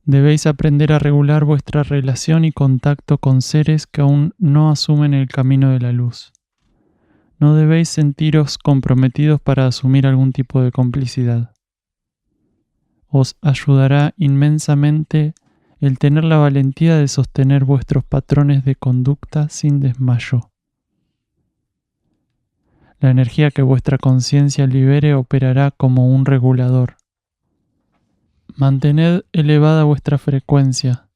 Debéis aprender a regular vuestra relación y contacto con seres que aún no asumen el camino de la luz. No debéis sentiros comprometidos para asumir algún tipo de complicidad. Os ayudará inmensamente el tener la valentía de sostener vuestros patrones de conducta sin desmayo. La energía que vuestra conciencia libere operará como un regulador. Mantened elevada vuestra frecuencia.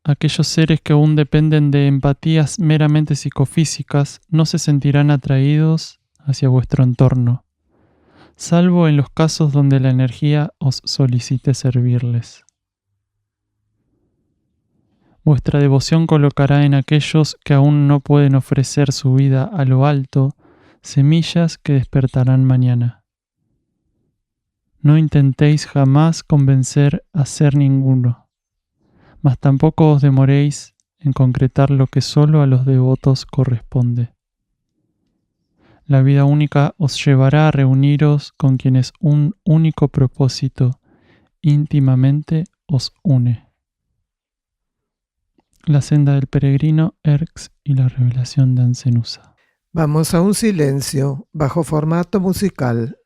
Aquellos seres que aún dependen de empatías meramente psicofísicas no se sentirán atraídos hacia vuestro entorno, salvo en los casos donde la energía os solicite servirles. Vuestra devoción colocará en aquellos que aún no pueden ofrecer su vida a lo alto semillas que despertarán mañana. No intentéis jamás convencer a ser ninguno, mas tampoco os demoréis en concretar lo que solo a los devotos corresponde. La vida única os llevará a reuniros con quienes un único propósito íntimamente os une. La senda del peregrino, Erx y la revelación de Ancenusa. Vamos a un silencio bajo formato musical.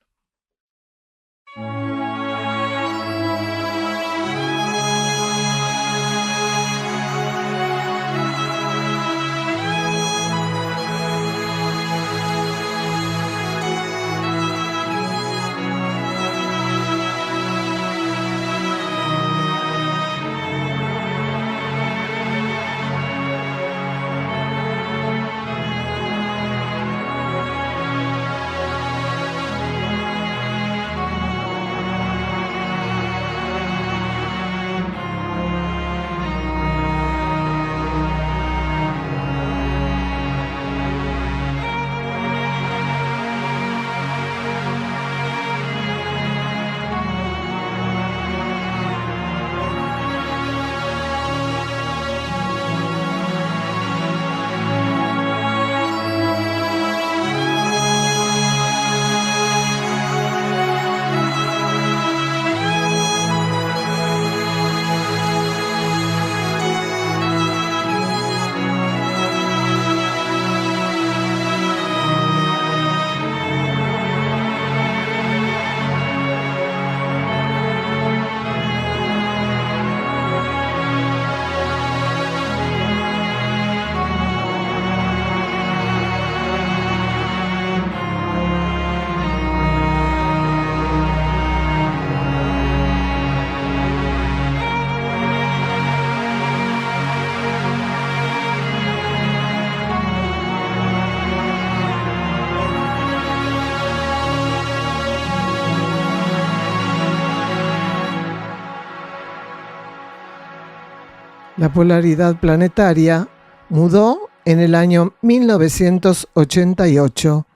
La polaridad planetaria mudó en el año 1988,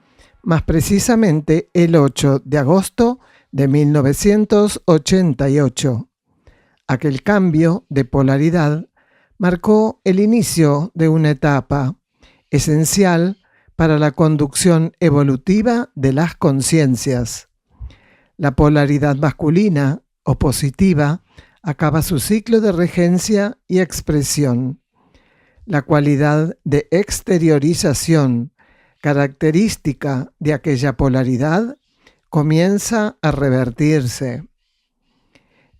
más precisamente el 8 de agosto de 1988. Aquel cambio de polaridad marcó el inicio de una etapa esencial para la conducción evolutiva de las conciencias. La polaridad masculina o positiva acaba su ciclo de regencia y expresión. La cualidad de exteriorización, característica de aquella polaridad, comienza a revertirse.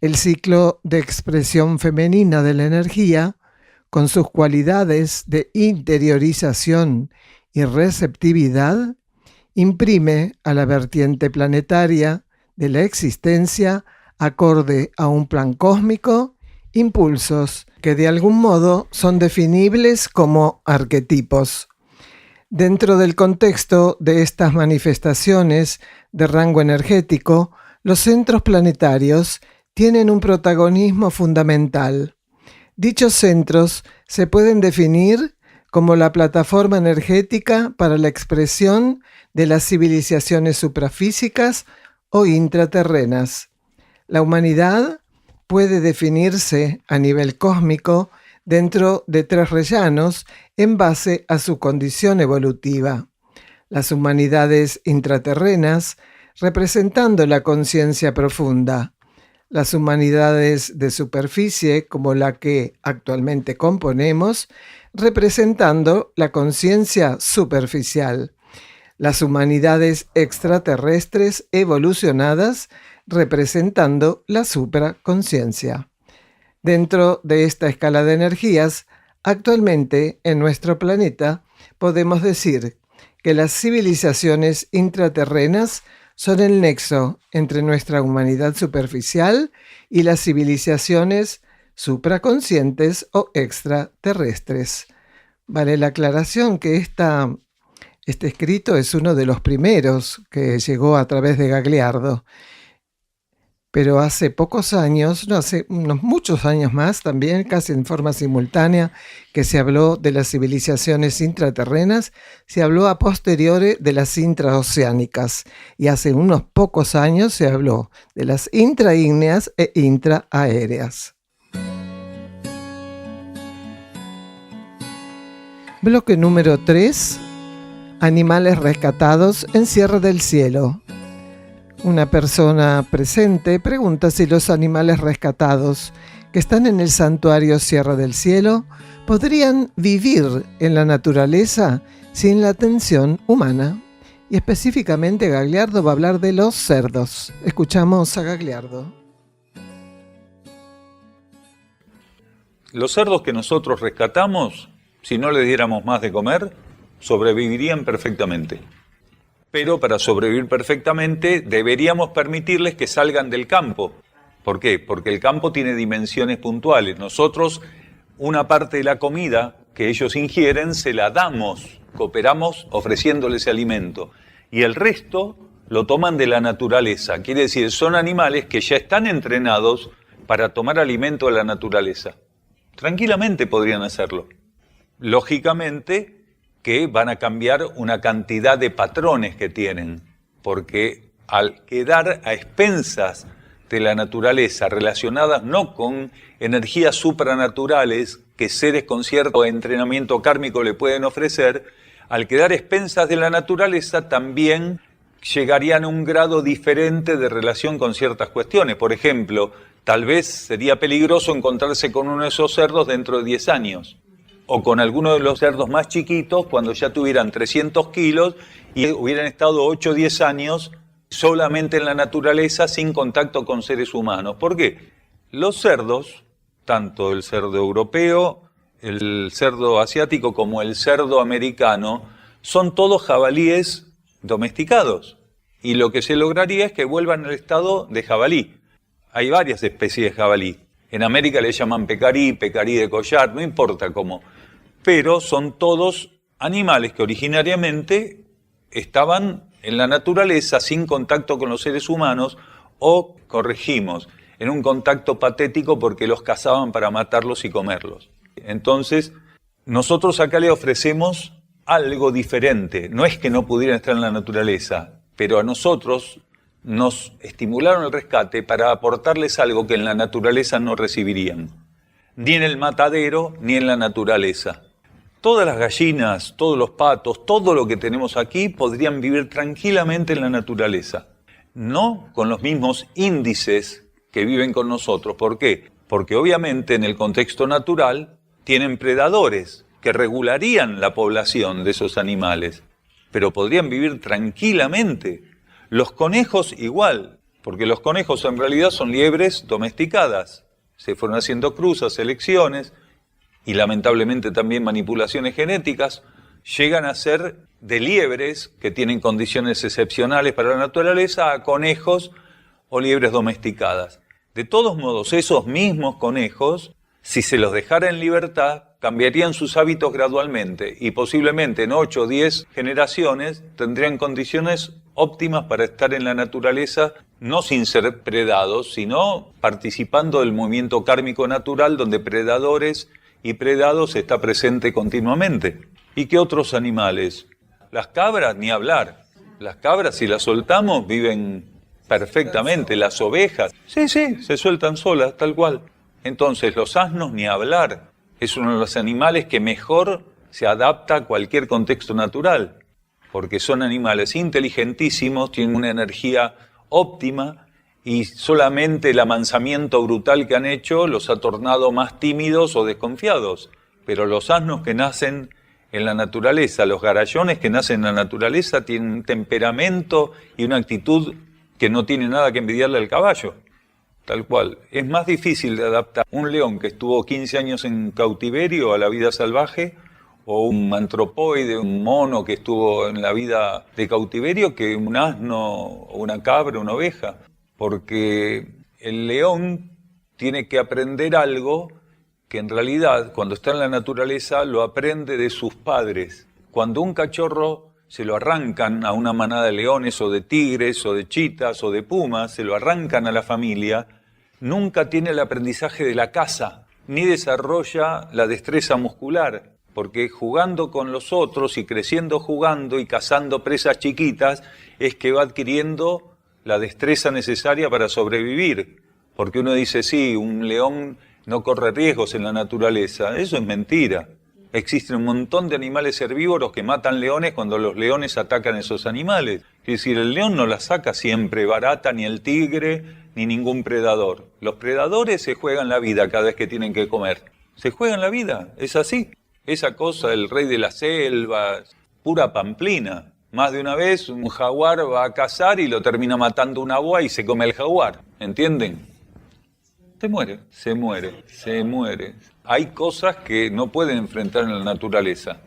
El ciclo de expresión femenina de la energía, con sus cualidades de interiorización y receptividad, imprime a la vertiente planetaria de la existencia, acorde a un plan cósmico, impulsos que de algún modo son definibles como arquetipos. Dentro del contexto de estas manifestaciones de rango energético, los centros planetarios tienen un protagonismo fundamental. Dichos centros se pueden definir como la plataforma energética para la expresión de las civilizaciones suprafísicas o intraterrenas. La humanidad puede definirse a nivel cósmico dentro de 3 rellanos en base a su condición evolutiva. Las humanidades intraterrenas, representando la conciencia profunda. Las humanidades de superficie, como la que actualmente componemos, representando la conciencia superficial. Las humanidades extraterrestres evolucionadas, representando la supraconciencia. Dentro de esta escala de energías, actualmente en nuestro planeta podemos decir que las civilizaciones intraterrenas son el nexo entre nuestra humanidad superficial y las civilizaciones supraconscientes o extraterrestres. Vale la aclaración que este escrito es uno de los primeros que llegó a través de Gagliardo. Pero hace pocos años, no hace unos muchos años más también, casi en forma simultánea, que se habló de las civilizaciones intraterrenas, se habló a posteriori de las intraoceánicas, y hace unos pocos años se habló de las intraígneas e intraaéreas. Bloque número 3. Animales rescatados en Sierra del Cielo. Una persona presente pregunta si los animales rescatados que están en el santuario Sierra del Cielo podrían vivir en la naturaleza sin la atención humana. Y específicamente Gagliardo va a hablar de los cerdos. Escuchamos a Gagliardo. Los cerdos que nosotros rescatamos, si no les diéramos más de comer, sobrevivirían perfectamente. Pero para sobrevivir perfectamente deberíamos permitirles que salgan del campo. ¿Por qué? Porque el campo tiene dimensiones puntuales. Nosotros una parte de la comida que ellos ingieren se la damos, cooperamos ofreciéndoles alimento. Y el resto lo toman de la naturaleza. Quiere decir, son animales que ya están entrenados para tomar alimento de la naturaleza. Tranquilamente podrían hacerlo. Lógicamente que van a cambiar una cantidad de patrones que tienen, porque al quedar a expensas de la naturaleza, relacionadas no con energías supranaturales que seres con cierto entrenamiento kármico le pueden ofrecer, al quedar a expensas de la naturaleza también llegarían a un grado diferente de relación con ciertas cuestiones. Por ejemplo, tal vez sería peligroso encontrarse con uno de esos cerdos dentro de 10 años. O con alguno de los cerdos más chiquitos cuando ya tuvieran 300 kilos y hubieran estado 8 o 10 años solamente en la naturaleza sin contacto con seres humanos. ¿Por qué? Los cerdos, tanto el cerdo europeo, el cerdo asiático como el cerdo americano, son todos jabalíes domesticados. Y lo que se lograría es que vuelvan al estado de jabalí. Hay varias especies de jabalí. En América le llaman pecarí, pecarí de collar, no importa cómo. Pero son todos animales que originariamente estaban en la naturaleza sin contacto con los seres humanos o, corregimos, en un contacto patético porque los cazaban para matarlos y comerlos. Entonces, nosotros acá le ofrecemos algo diferente. No es que no pudieran estar en la naturaleza, pero a nosotros nos estimularon el rescate para aportarles algo que en la naturaleza no recibirían. Ni en el matadero, ni en la naturaleza. Todas las gallinas, todos los patos, todo lo que tenemos aquí podrían vivir tranquilamente en la naturaleza. No con los mismos índices que viven con nosotros. ¿Por qué? Porque obviamente en el contexto natural tienen predadores que regularían la población de esos animales, pero podrían vivir tranquilamente. Los conejos igual, porque los conejos en realidad son liebres domesticadas. Se fueron haciendo cruzas, selecciones y lamentablemente también manipulaciones genéticas, llegan a ser de liebres que tienen condiciones excepcionales para la naturaleza a conejos o liebres domesticadas. De todos modos, esos mismos conejos, si se los dejara en libertad, cambiarían sus hábitos gradualmente y posiblemente en 8 o 10 generaciones tendrían condiciones óptimas para estar en la naturaleza, no sin ser predados, sino participando del movimiento kármico natural donde predadores y predados está presente continuamente. ¿Y qué otros animales? Las cabras, ni hablar. Las cabras, si las soltamos, viven perfectamente. Las ovejas, sí, se sueltan solas, tal cual. Entonces, los asnos, ni hablar. Es uno de los animales que mejor se adapta a cualquier contexto natural, porque son animales inteligentísimos, tienen una energía óptima, y solamente el amansamiento brutal que han hecho los ha tornado más tímidos o desconfiados. Pero los asnos que nacen en la naturaleza, los garallones que nacen en la naturaleza, tienen un temperamento y una actitud que no tiene nada que envidiarle al caballo. Tal cual. Es más difícil de adaptar un león que estuvo 15 años en cautiverio a la vida salvaje, o un antropoide, un mono que estuvo en la vida de cautiverio, que un asno, una cabra, una oveja. Porque el león tiene que aprender algo que en realidad, cuando está en la naturaleza, lo aprende de sus padres. Cuando un cachorro se lo arrancan a una manada de leones o de tigres o de chitas o de pumas, se lo arrancan a la familia, nunca tiene el aprendizaje de la caza, ni desarrolla la destreza muscular, porque jugando con los otros y creciendo jugando y cazando presas chiquitas, es que va adquiriendo la destreza necesaria para sobrevivir. Porque uno dice, sí, un león no corre riesgos en la naturaleza. Eso es mentira. Existen un montón de animales herbívoros que matan leones cuando los leones atacan a esos animales. Es decir, el león no la saca siempre barata, ni el tigre, ni ningún predador. Los predadores se juegan la vida cada vez que tienen que comer. Se juegan la vida, es así. Esa cosa del rey de la selva, pura pamplina. Más de una vez un jaguar va a cazar y lo termina matando una boa y se come el jaguar. ¿Entienden? Se muere. Hay cosas que no pueden enfrentar en la naturaleza.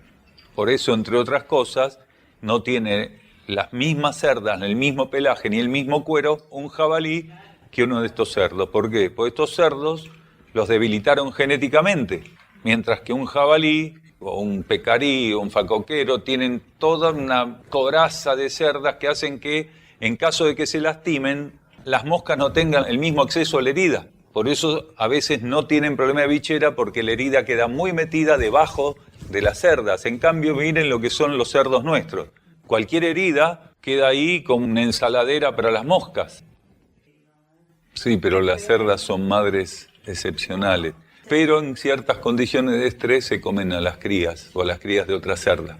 Por eso, entre otras cosas, no tiene las mismas cerdas, el mismo pelaje ni el mismo cuero un jabalí que uno de estos cerdos. ¿Por qué? Porque estos cerdos los debilitaron genéticamente, mientras que un jabalí o un pecarí o un facoquero tienen toda una coraza de cerdas que hacen que, en caso de que se lastimen, las moscas no tengan el mismo acceso a la herida. Por eso a veces no tienen problema de bichera, porque la herida queda muy metida debajo de las cerdas. En cambio, miren lo que son los cerdos nuestros. Cualquier herida queda ahí como una ensaladera para las moscas. Sí, pero las cerdas son madres excepcionales. Pero en ciertas condiciones de estrés se comen a las crías o a las crías de otra cerda.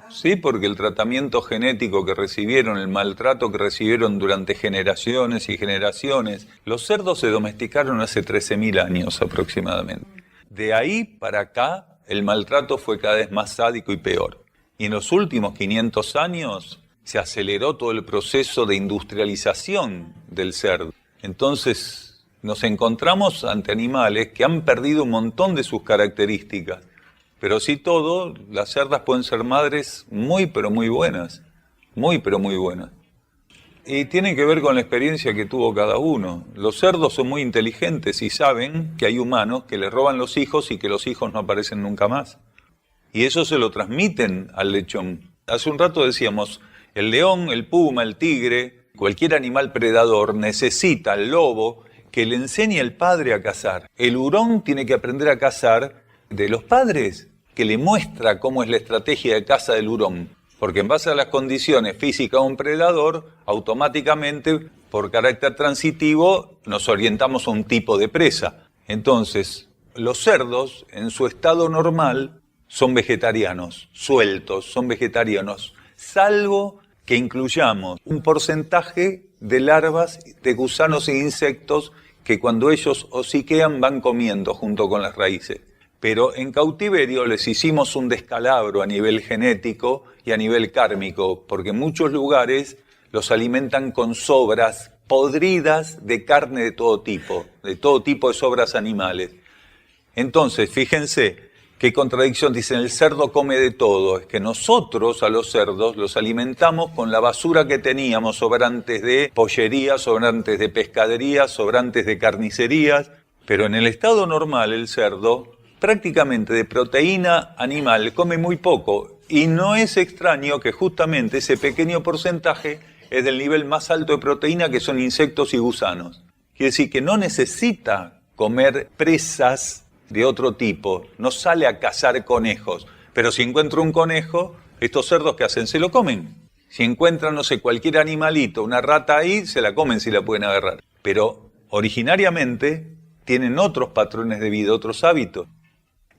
Sí, porque el tratamiento genético que recibieron, el maltrato que recibieron durante generaciones y generaciones, los cerdos se domesticaron hace 13.000 años aproximadamente. De ahí para acá, el maltrato fue cada vez más sádico y peor. Y en los últimos 500 años se aceleró todo el proceso de industrialización del cerdo. Entonces nos encontramos ante animales que han perdido un montón de sus características. Pero sí todo, las cerdas pueden ser madres muy pero muy buenas. Muy pero muy buenas. Y tiene que ver con la experiencia que tuvo cada uno. Los cerdos son muy inteligentes y saben que hay humanos que les roban los hijos y que los hijos no aparecen nunca más. Y eso se lo transmiten al lechón. Hace un rato decíamos, el león, el puma, el tigre, cualquier animal predador necesita al lobo que le enseñe el padre a cazar. El hurón tiene que aprender a cazar de los padres, que le muestra cómo es la estrategia de caza del hurón. Porque en base a las condiciones físicas de un predador, automáticamente, por carácter transitivo, nos orientamos a un tipo de presa. Entonces, los cerdos, en su estado normal, son vegetarianos, sueltos, son vegetarianos, salvo que incluyamos un porcentaje de larvas de gusanos e insectos que cuando ellos hociquean van comiendo junto con las raíces. Pero en cautiverio les hicimos un descalabro a nivel genético y a nivel kármico, porque en muchos lugares los alimentan con sobras podridas de carne de todo tipo de sobras animales. Entonces, fíjense qué contradicción, dicen, el cerdo come de todo. Es que nosotros a los cerdos los alimentamos con la basura que teníamos, sobrantes de pollerías, sobrantes de pescaderías, sobrantes de carnicerías, pero en el estado normal el cerdo prácticamente de proteína animal come muy poco, y no es extraño que justamente ese pequeño porcentaje es del nivel más alto de proteína, que son insectos y gusanos. Quiere decir que no necesita comer presas de otro tipo, no sale a cazar conejos, pero si encuentra un conejo, estos cerdos ¿qué hacen? Se lo comen. Si encuentran, no sé, cualquier animalito, una rata ahí, se la comen si la pueden agarrar. Pero originariamente tienen otros patrones de vida, otros hábitos.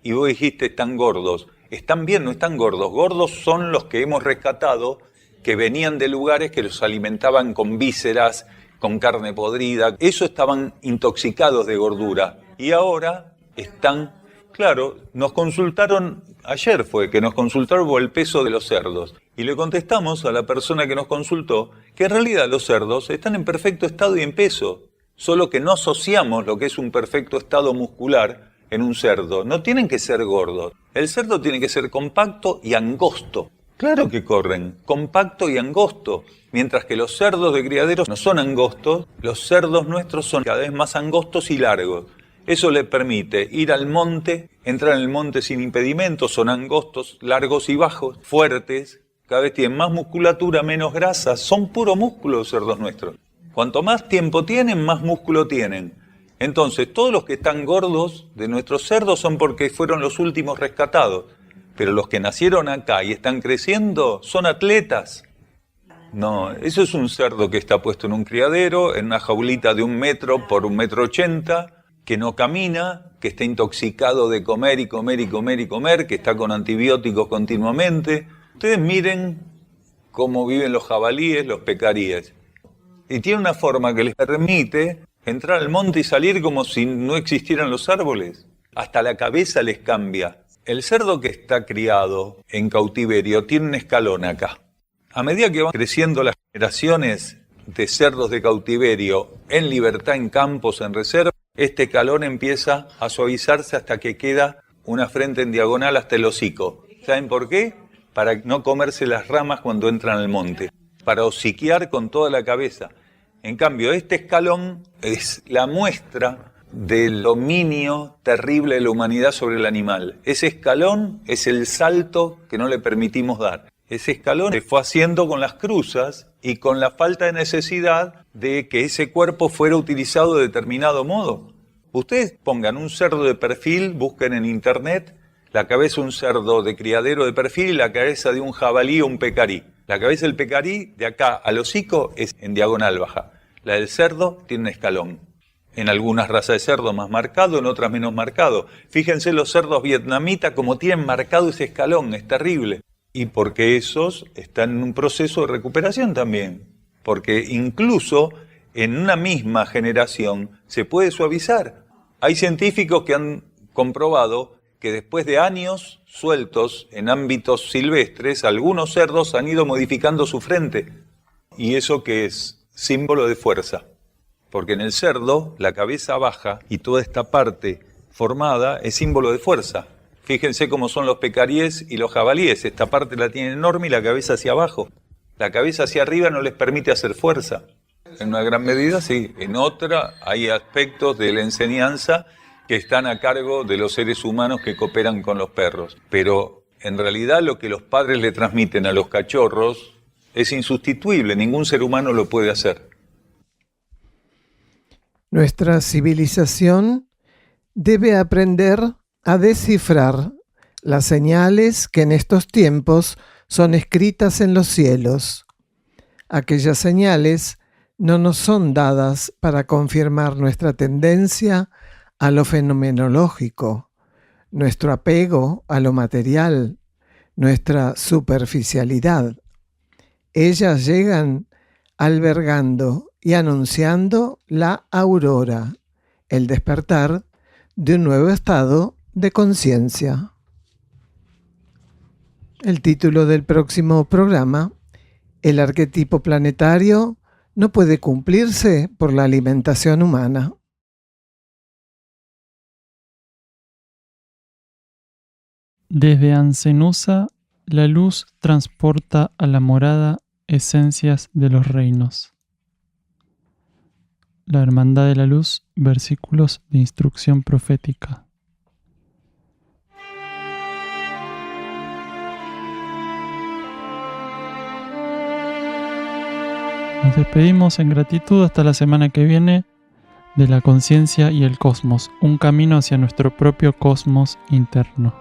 Y vos dijiste, están gordos. Están bien, no están gordos. Gordos son los que hemos rescatado, que venían de lugares que los alimentaban con vísceras, con carne podrida. Eso estaban intoxicados de gordura. Y ahora están, claro, nos consultaron, ayer fue que nos consultaron por el peso de los cerdos. Y le contestamos a la persona que nos consultó que en realidad los cerdos están en perfecto estado y en peso. Solo que no asociamos lo que es un perfecto estado muscular en un cerdo. No tienen que ser gordos. El cerdo tiene que ser compacto y angosto. Claro que corren, compacto y angosto. Mientras que los cerdos de criaderos no son angostos, los cerdos nuestros son cada vez más angostos y largos. Eso le permite ir al monte, entrar en el monte sin impedimentos, son angostos, largos y bajos, fuertes, cada vez tienen más musculatura, menos grasa, son puro músculo los cerdos nuestros. Cuanto más tiempo tienen, más músculo tienen. Entonces, todos los que están gordos de nuestros cerdos son porque fueron los últimos rescatados. Pero los que nacieron acá y están creciendo son atletas. No, eso es un cerdo que está puesto en un criadero, en una jaulita de 1 metro por 1,80 m, que no camina, que está intoxicado de comer y comer y comer y comer, que está con antibióticos continuamente. Ustedes miren cómo viven los jabalíes, los pecaríes. Y tiene una forma que les permite entrar al monte y salir como si no existieran los árboles. Hasta la cabeza les cambia. El cerdo que está criado en cautiverio tiene un escalón acá. A medida que van creciendo las generaciones de cerdos de cautiverio en libertad, en campos, en reserva, este escalón empieza a suavizarse hasta que queda una frente en diagonal hasta el hocico. ¿Saben por qué? Para no comerse las ramas cuando entran al monte. Para hociquear con toda la cabeza. En cambio, este escalón es la muestra del dominio terrible de la humanidad sobre el animal. Ese escalón es el salto que no le permitimos dar. Ese escalón se fue haciendo con las cruzas y con la falta de necesidad de que ese cuerpo fuera utilizado de determinado modo. Ustedes pongan un cerdo de perfil, busquen en internet la cabeza de un cerdo de criadero de perfil y la cabeza de un jabalí o un pecarí. La cabeza del pecarí, de acá al hocico, es en diagonal baja. La del cerdo tiene un escalón. En algunas razas de cerdo más marcado, en otras menos marcado. Fíjense los cerdos vietnamitas como tienen marcado ese escalón, es terrible. Y porque esos están en un proceso de recuperación también. Porque incluso en una misma generación se puede suavizar. Hay científicos que han comprobado que después de años sueltos en ámbitos silvestres, algunos cerdos han ido modificando su frente. ¿Y eso qué es? Símbolo de fuerza. Porque en el cerdo, la cabeza baja y toda esta parte formada es símbolo de fuerza. Fíjense cómo son los pecaríes y los jabalíes. Esta parte la tienen enorme y la cabeza hacia abajo. La cabeza hacia arriba no les permite hacer fuerza. En una gran medida, sí. En otra, hay aspectos de la enseñanza que están a cargo de los seres humanos que cooperan con los perros. Pero en realidad lo que los padres le transmiten a los cachorros es insustituible. Ningún ser humano lo puede hacer. Nuestra civilización debe aprender a descifrar las señales que en estos tiempos son escritas en los cielos. Aquellas señales no nos son dadas para confirmar nuestra tendencia a lo fenomenológico, nuestro apego a lo material, nuestra superficialidad. Ellas llegan albergando y anunciando la aurora, el despertar de un nuevo estado de conciencia. El título del próximo programa: el arquetipo planetario no puede cumplirse por la alimentación humana. Desde Ancenusa, la luz transporta a la morada esencias de los reinos. La Hermandad de la Luz, versículos de instrucción profética. Nos despedimos en gratitud hasta la semana que viene de la conciencia y el cosmos, un camino hacia nuestro propio cosmos interno.